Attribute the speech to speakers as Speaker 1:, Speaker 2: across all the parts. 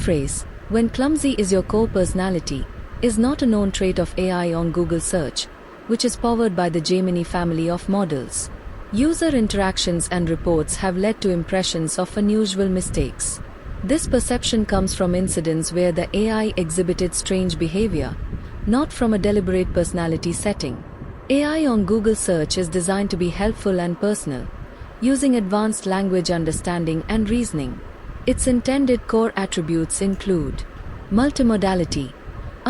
Speaker 1: phrase, "when clumsy is your core personality," is not a known trait of AI on Google search, which is powered by the Gemini family of models. User interactions and reports have led to impressions of unusual mistakes. This perception comes from incidents where the AI exhibited strange behavior, not from a deliberate personality setting. AI on Google search is designed to be helpful and personal, using advanced language understanding and reasoning. Its intended core attributes include multimodality,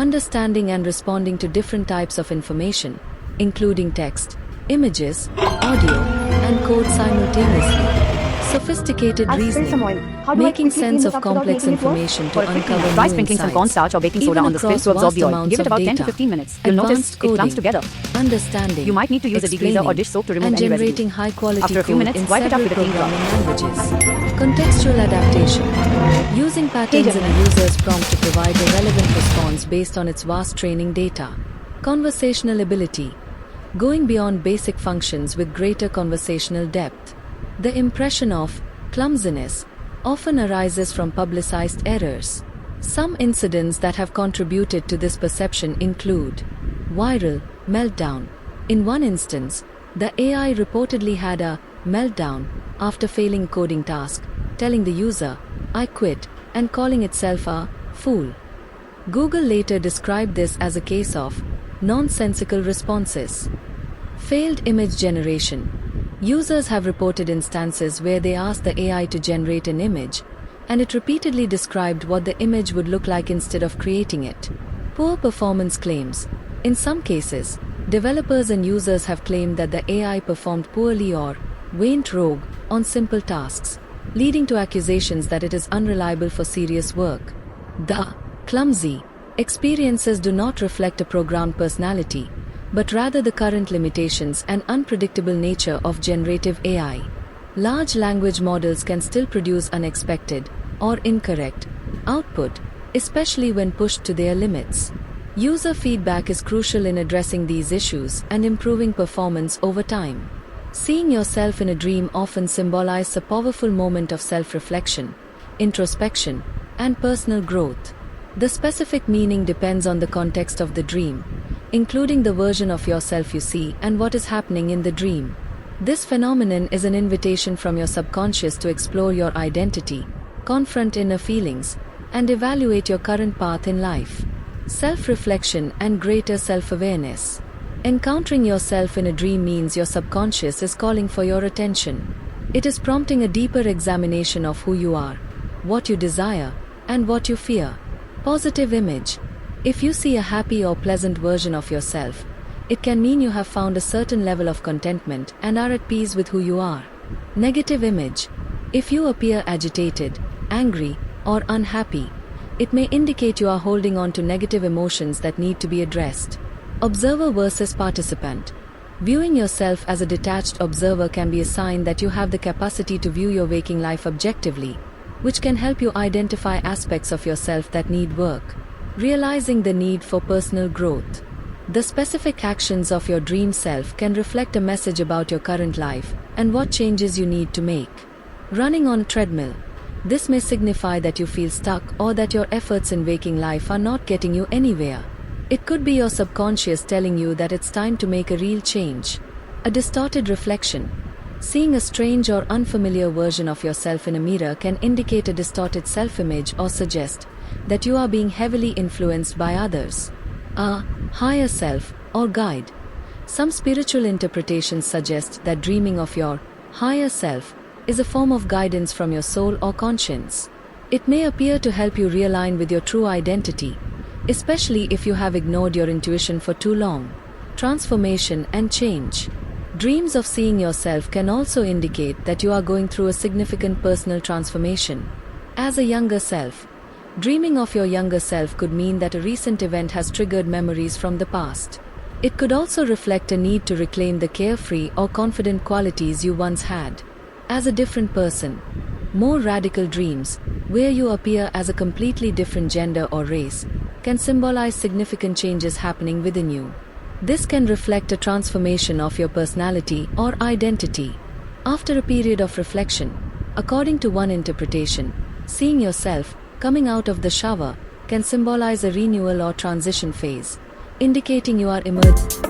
Speaker 1: understanding and responding to different types of information, including text, images, audio, and code simultaneously. Sophisticated reasoning, making sense of complex information to uncover
Speaker 2: Try
Speaker 1: new
Speaker 2: sprinkling some
Speaker 1: insights,
Speaker 2: cornstarch or baking soda
Speaker 1: even
Speaker 2: on the spit
Speaker 1: across
Speaker 2: to absorb the
Speaker 1: vast
Speaker 2: oil. Give it
Speaker 1: amounts
Speaker 2: about
Speaker 1: of
Speaker 2: 10 to
Speaker 1: data.
Speaker 2: 15 minutes. You'll notice
Speaker 1: Advanced
Speaker 2: it clumps
Speaker 1: coding,
Speaker 2: together.
Speaker 1: understanding,
Speaker 2: You might need to use a degreaser or dish soap to remove
Speaker 1: and
Speaker 2: any residue.
Speaker 1: generating high-quality
Speaker 2: After a few
Speaker 1: code
Speaker 2: minutes,
Speaker 1: in
Speaker 2: wipe it up
Speaker 1: several
Speaker 2: with a clean cloth.
Speaker 1: programming languages. Contextual adaptation, using patterns in a user's prompt to provide a relevant response based on its vast training data. Conversational ability, going beyond basic functions with greater conversational depth. The impression of clumsiness often arises from publicized errors. Some incidents that have contributed to this perception include viral meltdown. In one instance, the AI reportedly had a meltdown after failing a coding task, telling the user, "I quit," and calling itself a fool. Google later described this as a case of nonsensical responses. Failed image generation. Users have reported instances where they asked the AI to generate an image, and it repeatedly described what the image would look like instead of creating it. Poor performance claims. In some cases, developers and users have claimed that the AI performed poorly or went rogue on simple tasks, leading to accusations that it is unreliable for serious work. The clumsy experiences do not reflect a programmed personality, but rather the current limitations and unpredictable nature of generative AI. Large language models can still produce unexpected or incorrect output, especially when pushed to their limits. User feedback is crucial in addressing these issues and improving performance over time. Seeing yourself in a dream often symbolizes a powerful moment of self-reflection, introspection, and personal growth. The specific meaning depends on the context of the dream, including the version of yourself you see and what is happening in the dream. This phenomenon is an invitation from your subconscious to explore your identity, confront inner feelings, and evaluate your current path in life. Self-reflection and greater self-awareness. Encountering yourself in a dream means your subconscious is calling for your attention. It is prompting a deeper examination of who you are, what you desire, and what you fear. Positive image. If you see a happy or pleasant version of yourself, it can mean you have found a certain level of contentment and are at peace with who you are. Negative image. If you appear agitated, angry, or unhappy, it may indicate you are holding on to negative emotions that need to be addressed. Observer versus participant. Viewing yourself as a detached observer can be a sign that you have the capacity to view your waking life objectively, which can help you identify aspects of yourself that need work. Realizing the need for personal growth. The specific actions of your dream self can reflect a message about your current life and what changes you need to make. Running on a treadmill. This may signify that you feel stuck or that your efforts in waking life are not getting you anywhere. It could be your subconscious telling you that it's time to make a real change. A distorted reflection. Seeing a strange or unfamiliar version of yourself in a mirror can indicate a distorted self-image or suggest that you are being heavily influenced by others. A higher self or guide. Some spiritual interpretations suggest that dreaming of your higher self is a form of guidance from your soul or conscience. It may appear to help you realign with your true identity, especially if you have ignored your intuition for too long. Transformation and change. Dreams of seeing yourself can also indicate that you are going through a significant personal transformation. As a younger self, dreaming of your younger self could mean that a recent event has triggered memories from the past. It could also reflect a need to reclaim the carefree or confident qualities you once had. As a different person, more radical dreams, where you appear as a completely different gender or race, can symbolize significant changes happening within you. This can reflect a transformation of your personality or identity. After a period of reflection, according to one interpretation, seeing yourself Coming out of the shower can symbolize a renewal or transition phase, indicating you are emerging.